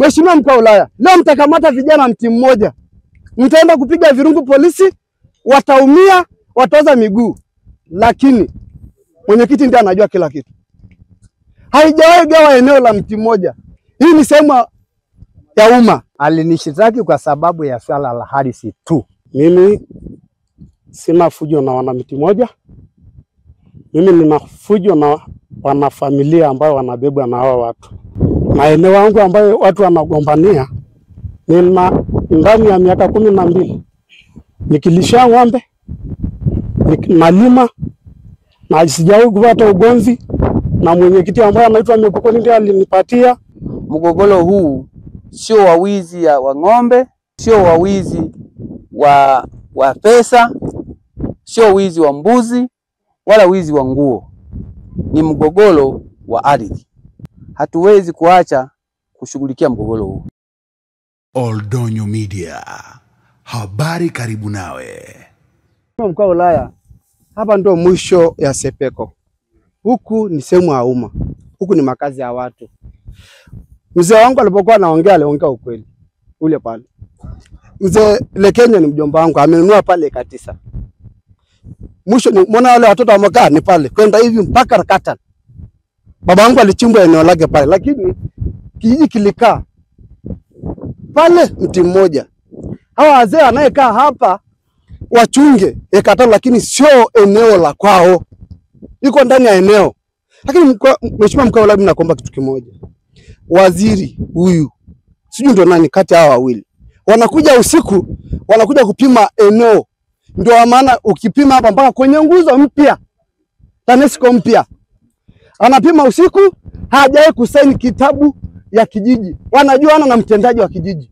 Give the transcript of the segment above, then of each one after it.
Mheshimiwa mkuu wa wilaya, leo mtakamata vijana mti mmoja. Mtaenda kupiga virungu polisi, wataumia, wataoza miguu. Lakini mwenyekiti ndiye anajua kila kitu. Haijawahi gawa eneo la mti mmoja. Hii ni sehemu ya umma. Alinishitaki kwa sababu ya swala la ardhi tu. Mimi sina fujo na wana mti mmoja. Mimi nina fujo na wanafamilia ambao wanabebwa na hao watu. Na eneo wangu ambayo watu wanagombania nina ndani ya miaka 12. Nikilisha ng'ombe, nalima, na sijawahi kupata ugomvi na mwenyekiti ambaye anaitwa Mekokoni ndiye alinipatia. Mgogoro huu sio wa wizi wa ng'ombe, sio wa wizi wa pesa, sio wizi wa mbuzi wala wizi wa nguo. Ni mgogoro wa ardhi. Hatuwezi kuacha kushughulikia mgogoro huu. Oldonyo Media. Habari karibu nawe. Mkuu wa wilaya, hapa ndio mwisho ya Sepeko. Huku ni sehemu ya umma. Huku ni makazi ya watu. Mzee wangu alipokuwa aliongea ukweli. Ule pale. Mzee Lekenya ni mjomba wangu, amenunua pale eka 9. Mwisho ni mbona wale watoto wamekaa ni pale. Kwenda hivi mpaka Rakatan. Baba wangu alichimbwa eneo lake pale, lakini kijiji kilikaa pale mti mmoja. Hawa wazee anayekaa hapa wachunge eka 5, lakini sio eneo la kwao. Iko ndani ya eneo. Lakini Mheshimiwa mkuu wa wilaya, nakuomba kitu kimoja. Waziri huyu sijui ndo nani kati hawa wawili. Wanakuja usiku, wanakuja kupima eneo. Ndio maana ukipima hapa mpaka kwenye nguzo mpya, TANESCO mpya, anapima usiku, hajawahi kusaini kitabu ya kijiji. Wanajuana na mtendaji wa kijiji.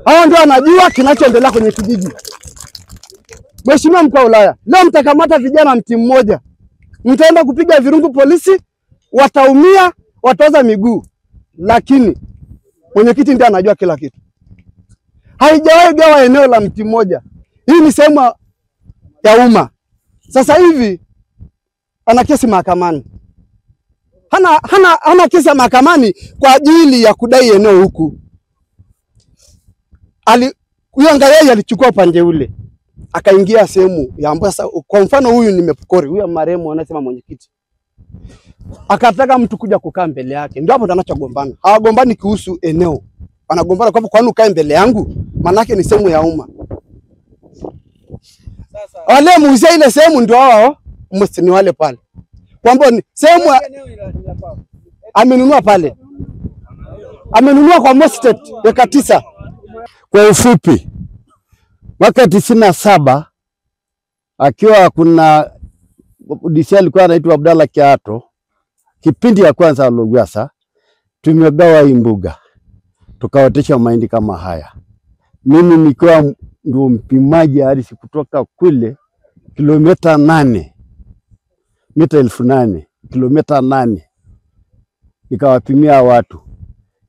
Hao ndio wanajua kinachoendelea kwenye kijiji. Mheshimiwa mkuu wa wilaya, leo mtakamata vijana mti mmoja. Mtaenda kupiga virungu polisi, wataumia, wataoza miguu. Lakini mwenyekiti ndiye anajua kila kitu. Haijawahi gawa eneo la mti mmoja. Hii ni sehemu ya umma. Sasa hivi ana kesi mahakamani. Hana kesi mahakamani kwa ajili ya kudai eneo huku. Huyo angalia alichukua upande ule. Akaingia sehemu ya Ambasa. Kwa mfano huyu ni Mepukori, huyu marehemu anasema mwenyekiti. Akataka mtu kuja kukaa mbele yake. Ndio hapo tunachogombana. Hawagombani kuhusu eneo. Wanagombana kwa nini ukae mbele yangu? Maana yake ni sehemu ya umma. Wale muuzia ile sehemu ndio wao ni wale pale. Kwamba ni sehemu amenunua pale. Amenunua kwa Mostet eka 9. Kwa ufupi, mwaka 97 akiwa kuna DC alikuwa anaitwa Abdalla Kiato, kipindi ya kwanza alogwasa, tumegawa imbuga. Tukaotesha mahindi kama haya. Mimi nikiwa ndio mpimaji ardhi kutoka kule kilomita 8, mita 8,000, kilomita 8. Nikawapimia watu.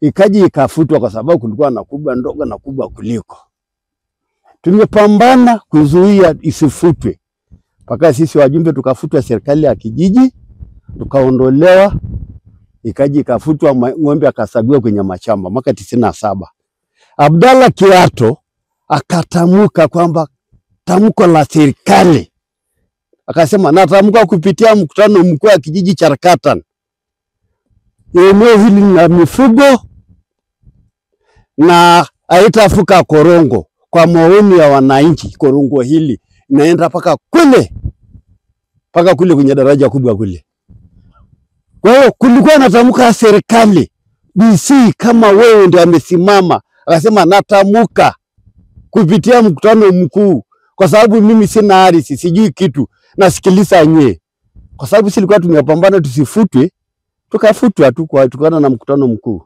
Ikaji ikafutwa kwa sababu kulikuwa na kubwa ndogo na kubwa kuliko. Tumepambana kuzuia isifutwe. Paka sisi wajumbe tukafutwa serikali ya kijiji, tukaondolewa, ikaji ikafutwa, ng'ombe akasabiwa kwenye mashamba mwaka 97. Abdalla Kiato akatamuka kwamba tamko la serikali. Akasema natamka kupitia mkutano mkuu wa kijiji cha Rakatan. Eneo hili na mifugo na haitafuka korongo. Kwa maoni ya wananchi, korongo hili naenda paka kule kwenye daraja kubwa kule. Kwa hiyo kulikuwa natamka serikali. DC kama wewe ndio amesimama, akasema natamuka kupitia mkutano mkuu, kwa sababu mimi sina ardhi, sijui kitu, nasikiliza nye. Kwa sababu sisi tulikuwa tumepambana tusifutwe, tukafutwa tu kwa tukana na mkutano mkuu.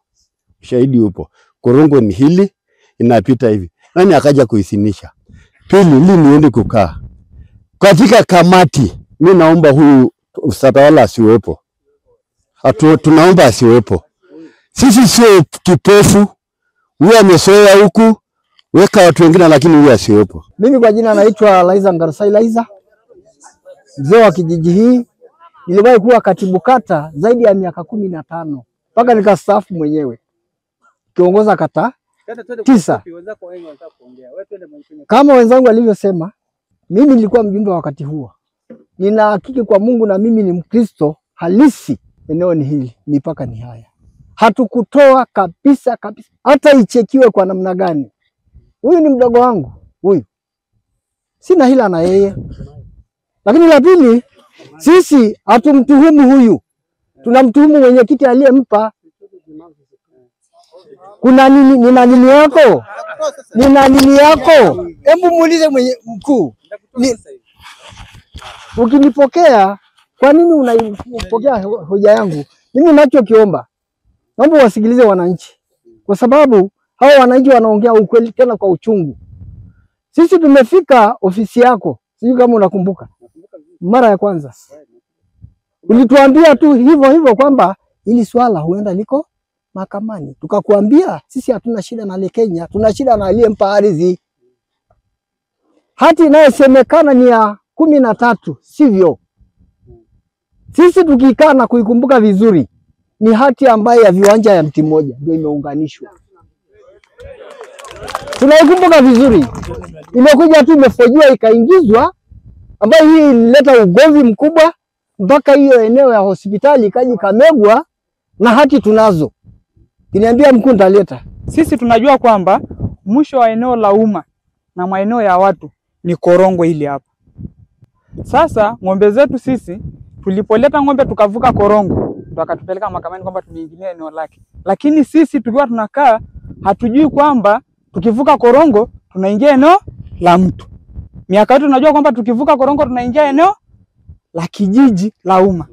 Shahidi upo. Korongo ni hili, inapita hivi. Nani akaja kuisinisha? Pili, niende kukaa katika kamati. Mimi naomba huyu usatawala asiwepo. Tunaomba asiwepo. Sisi sio kipofu. Huyu amesoea huku, weka watu wengine, lakini huyu asiwepo. Mimi kwa jina naitwa Laiza Ngarsai Laiza. Mzee wa kijiji hii. Niliwahi kuwa katibu kata zaidi ya miaka 15 mpaka nikastaafu mwenyewe. kiongoza kata 9. Kama wenzangu walivyosema, mimi nilikuwa mjumbe wakati huo. Nina hakiki kwa Mungu na mimi ni Mkristo halisi. Eneo ni hili, mipaka ni haya. Hatukutoa kabisa kabisa, hata ichekiwe kwa namna gani. Huyu ni mdogo wangu, huyu. Sina hila na yeye. Lakini la pili, sisi hatumtuhumu huyu. Tunamtuhumu mwenyekiti aliyempa. Kuna nini? Nina nini yako? Nina nini yako? Hebu muulize mwenye mkuu. Ukinipokea, kwa nini unaipokea hoja yangu? Mimi ninachokiomba, naomba wasikilize wananchi. Kwa sababu hao wananchi wanaongea ukweli tena kwa uchungu. Sisi tumefika ofisi yako, sijui kama unakumbuka. Mara ya kwanza. Ulituambia tu hivyo kwamba hili swala huenda liko mahakamani. Tukakuambia sisi hatuna shida na Kenya, tuna shida na aliyempa ardhi. Hati inayosemekana ni ya 13, sivyo? Sisi tukikaa na kuikumbuka vizuri, ni hati ambayo ya viwanja ya mti mmoja ndio imeunganishwa. Tunaikumbuka vizuri. Imekuja tu imefojiwa ikaingizwa, ambayo hii ilileta ugomvi mkubwa mpaka hiyo eneo ya hospitali ikaji kamegwa, na hati tunazo. Kiniambia mkuu nitaleta. Sisi tunajua kwamba mwisho wa eneo la umma na maeneo ya watu ni korongo hili hapa. Sasa ng'ombe zetu sisi tulipoleta ng'ombe tukavuka korongo, ndo akatupeleka mahakamani kwamba tumeingilia eneo lake. Lakini sisi tukiwa tunakaa hatujui kwamba tukivuka korongo tunaingia eneo la mtu. Miaka yote tunajua kwamba tukivuka korongo tunaingia eneo la kijiji la umma.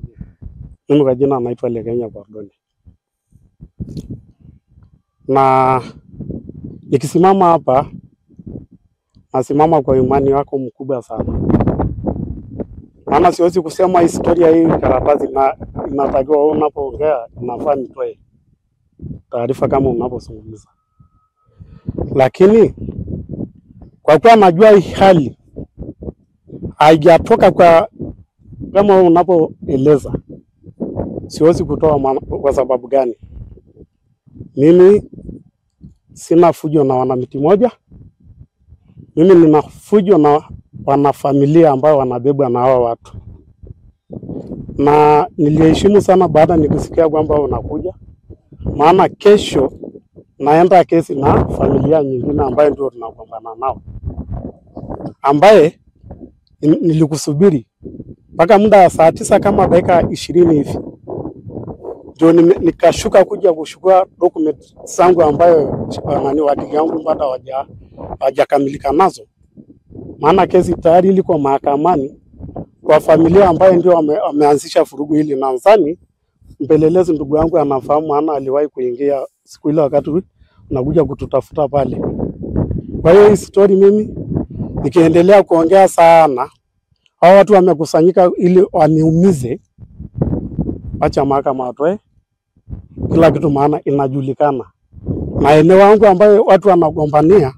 Mimi kwa jina naitwa Lekenya Bordoni. Na nikisimama hapa nasimama kwa imani yako mkubwa sana. Maana siwezi kusema historia hii karatasi na inatakiwa unapoongea inafaa nitoe taarifa kama unapozungumza. Lakini kwa kuwa najua hii hali haijatoka kwa kama unapoeleza, siwezi kutoa kwa sababu gani. Mimi sina fujo na wanamiti moja. Mimi nina fujo na wanafamilia ambao wanabebwa na hawa watu. Na niliheshimu sana baada nikisikia kwamba unakuja. Maana kesho naenda kesi na familia nyingine ambayo ndio tunagombana nao. Ambaye nilikusubiri mpaka muda wa saa 9 kama dakika 20 hivi. Ndio nikashuka kuja kuchukua document zangu ambayo wakili yangu bado hawajakamilika nazo. Maana kesi tayari iliko mahakamani kwa familia ambayo ndio wameanzisha furugu hili, na nadhani mpelelezi ndugu yangu anafahamu, maana aliwahi kuingia siku ile wakati unakuja kututafuta pale. Kwa hiyo hii story mimi nikiendelea kuongea sana, hao watu wamekusanyika ili waniumize. Acha mahakama atoe kila kitu, maana inajulikana. Na eneo wangu ambayo watu wanagombania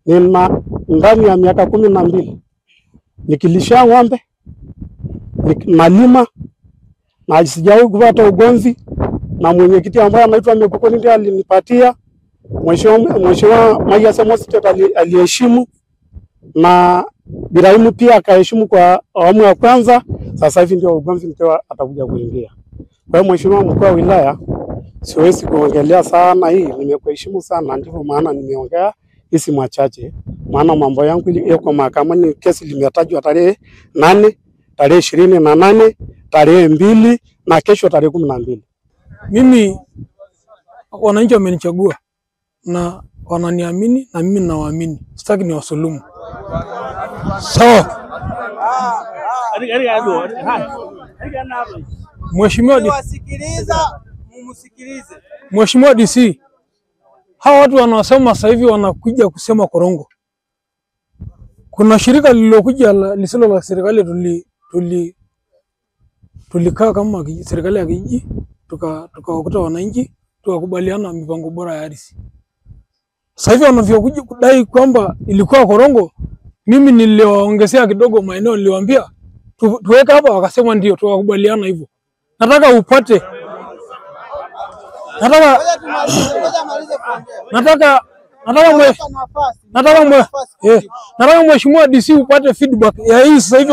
nina ndani ya miaka 12 nikilisha ng'ombe, nalima, na sijawahi kupata ugomvi na mwenyekiti ambaye anaitwa Mekokoni ndiye alinipatia. Mheshimiwa Maya Semostet aliheshimu, na Biraimu pia akaheshimu kwa awamu ya kwanza. Sasa hivi ndio ugomvi ndio atakuja kuingia. Kwa hiyo Mheshimiwa mkuu wa wilaya, siwezi kuongelea sana hii, nimekuheshimu sana, ndivyo maana nimeongea hizi machache. Maana mambo yangu yako mahakamani, kesi limetajwa tarehe 8, tarehe 28, tarehe 2 na kesho tarehe 12. Mimi wananchi wamenichagua na wananiamini na mimi nawaamini. Sitaki ni wasulumu. Sawa. Mheshimiwa DC, hawa watu wanasema sasa hivi wanakuja kusema korongo. Kuna shirika lililokuja lisilo la serikali, tulikaa kama serikali ya kijiji, tukawakuta wananchi, tukakubaliana mipango bora ya ardhi. Sasa hivi wanavyokuja kudai kwamba ilikuwa korongo, mimi niliwaongezea kidogo maeneo, niliwaambia tuweka hapa, wakasema ndio, tukakubaliana hivyo. Nataka upate nataka mheshimiwa DC upate feedback ya hii sasa hivi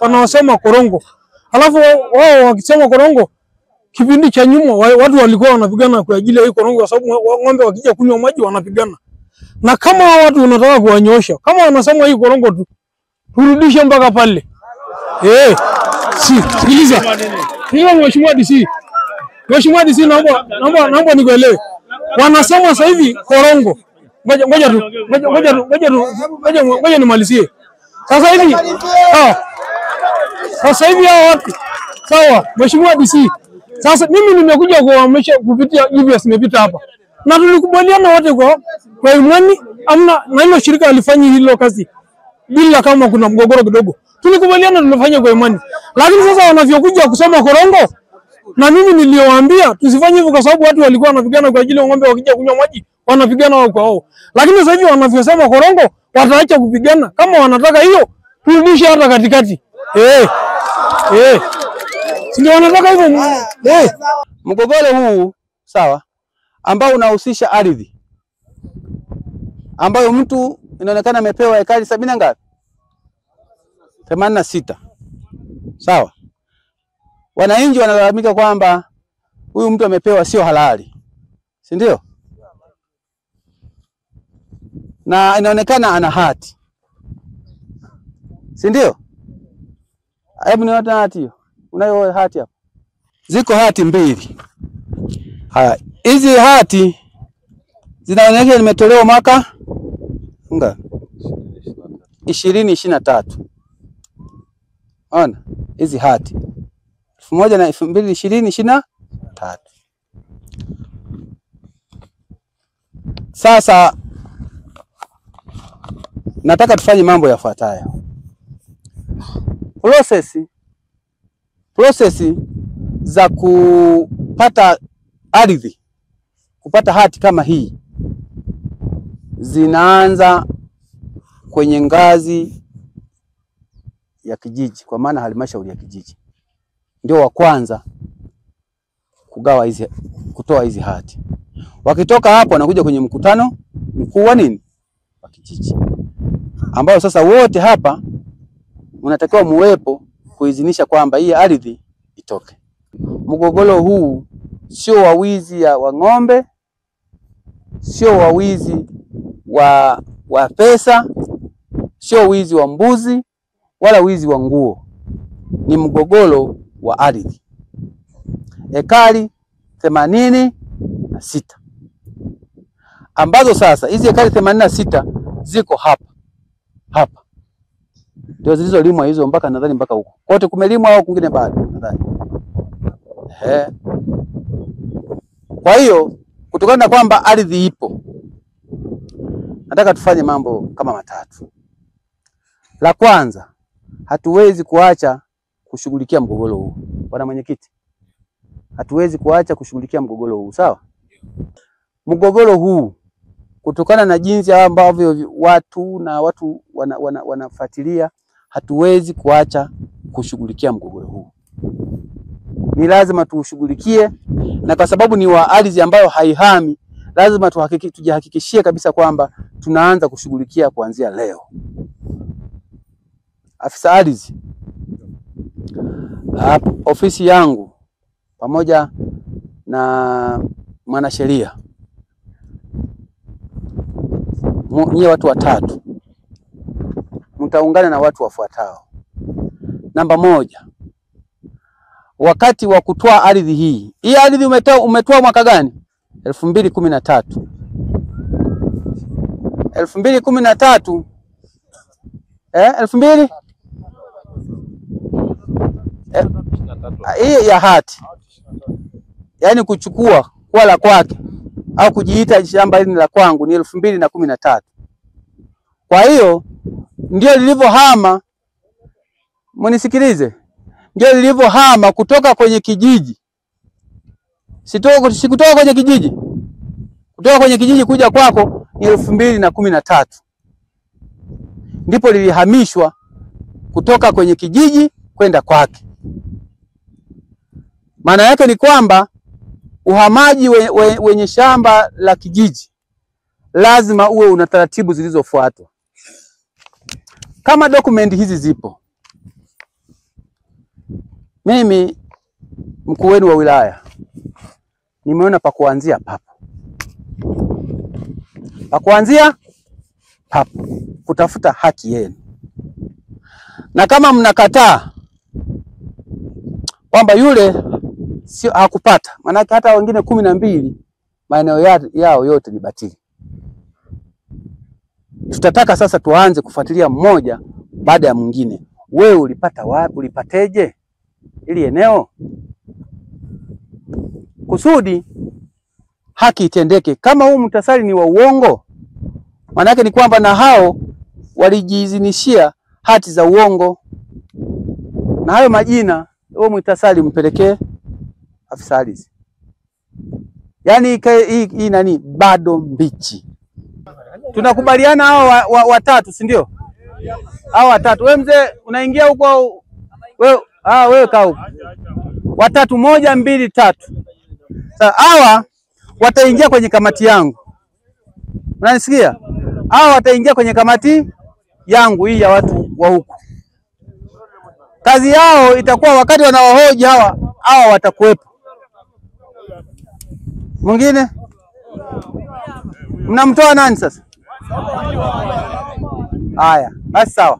wanaosema korongo. Alafu wao wakisema korongo, kipindi cha nyuma watu walikuwa wanapigana kwa ajili ya hii korongo, kwa sababu ng'ombe wakija kunywa maji wanapigana. Na kama watu wanataka kuwanyosha, kama wanasema hii korongo tu, turudishe mpaka pale. Sikiliza. Hiyo mheshimiwa DC. Mheshimiwa DC, naomba nikuelewe. Wanasema sasa hivi korongo. Ngoja nimalizie. Sasa hivi hao watu. Sawa, mheshimiwa DC. Sasa mimi nimekuja kuhamisha kupitia EVS nimepita hapa. Na tulikubaliana wote kwa imani, amna na hilo shirika alifanya hilo kazi bila kama kuna mgogoro kidogo. Tulikubaliana tunafanya kwa imani. Lakini sasa wanavyokuja kusema korongo, na mimi niliwaambia tusifanye hivyo kwa sababu watu walikuwa wanapigana kwa ajili ya ng'ombe wakija kunywa maji, wanapigana wao kwa wao. Lakini sasa hivi wanavyosema korongo, wataacha kupigana. Kama wanataka hiyo, turudishe hata katikati. Ndio wanataka hivyo. Mgogoro huu sawa, ambao unahusisha ardhi ambayo mtu inaonekana amepewa ekari 70 ngapi? 86. Sawa. Wananchi wanalalamika kwamba huyu mtu amepewa sio halali. Si ndio? Na inaonekana ana hati. Si ndio? Hebu nione hati hiyo. Unayo hati hapo? Ziko hati mbili. Haya, hizi hati zinaonyesha nimetolewa mwaka 2023. Ona, hizi hati 2023. Sasa nataka tufanye mambo yafuatayo. Process za kupata ardhi, kupata hati kama hii zinaanza kwenye ngazi ya kijiji, kwa maana halmashauri ya kijiji ndio wa kwanza kutoa hizi hati. Wakitoka hapo wanakuja kwenye mkutano mkuu wa nini? Wa kijiji, ambao sasa wote hapa mnatakiwa muwepo kuidhinisha kwamba hii ardhi itoke. Mgogoro huu sio wa wizi wa ng'ombe, sio wa wizi wa pesa, sio wizi wa mbuzi wala wizi wa nguo. Ni mgogoro wa ardhi. Ekari 86 ambazo sasa hizi ekari 86 ziko hapa ndio zilizolimwa hizo, mpaka nadhani mpaka huko kote kumelimwa au kwingine bado nadhani. Kwa hiyo kutokana na kwamba ardhi ipo, nataka tufanye mambo kama matatu. La kwanza, hatuwezi kuacha kushughulikia mgogoro huu. Bwana mwenyekiti, hatuwezi kuacha kushughulikia mgogoro huu, sawa? Mgogoro huu kutokana na jinsi ambavyo watu wanafuatilia, hatuwezi kuacha kushughulikia mgogoro huu. Ni lazima tuushughulikie, na kwa sababu ni wa ardhi ambayo haihami, lazima tujihakikishie kabisa kwamba tunaanza kushughulikia kuanzia leo. Afisa ardhi, ofisi yangu pamoja na mwanasheria, nyie watu watatu mtaungana na watu wafuatao. Namba 1, wakati wa kutoa ardhi hii. Hii ardhi umetoa mwaka gani? 2013. 2013 2000 hii ya hati, yaani kuchukua kwa la kwake au kujiita shamba hili la kwangu ni 2013. Kwa hiyo ndio lilivyohama, mnisikilize, ndio lilivyohama kutoka kwenye kijiji. Sikutoka kwenye kijiji. Kutoka kwenye kijiji kuja kwako ni 2013. Ndipo lilihamishwa kutoka kwenye kijiji kwenda kwake. Maana yake ni kwamba uhamaji wenye shamba la kijiji lazima uwe una taratibu zilizofuatwa. Kama dokumenti hizi zipo, mimi mkuu wenu wa wilaya nimeona pa kuanzia papo. Pa kuanzia papo kutafuta haki yenu. Na kama mnakataa kwamba yule sio hakupata, maana hata wengine 12 maeneo yao yote ni batili. Tutataka sasa tuanze kufuatilia mmoja baada ya mwingine. Wewe ulipata wapi? Ulipateje ili eneo? Kusudi haki itendeke. Kama huu muhtasari ni wa uongo, maana yake ni kwamba na hao walijiizinishia hati za uongo. Na hayo majina huo muhtasari mpelekee afisa ardhi. Yaani hii nani bado mbichi. Tunakubaliana hao watatu, si ndio? Hao watatu. Wewe mzee unaingia huko wewe kaa huko. Watatu, 1, 2, 3. Sasa hawa wataingia kwenye kamati yangu. Unanisikia? Hawa wataingia kwenye kamati yangu hii ya watu wa huko. Kazi yao itakuwa wakati wanawahoji hawa watakuwepo. Mwingine? Mnamtoa nani sasa? Haya, basi sawa.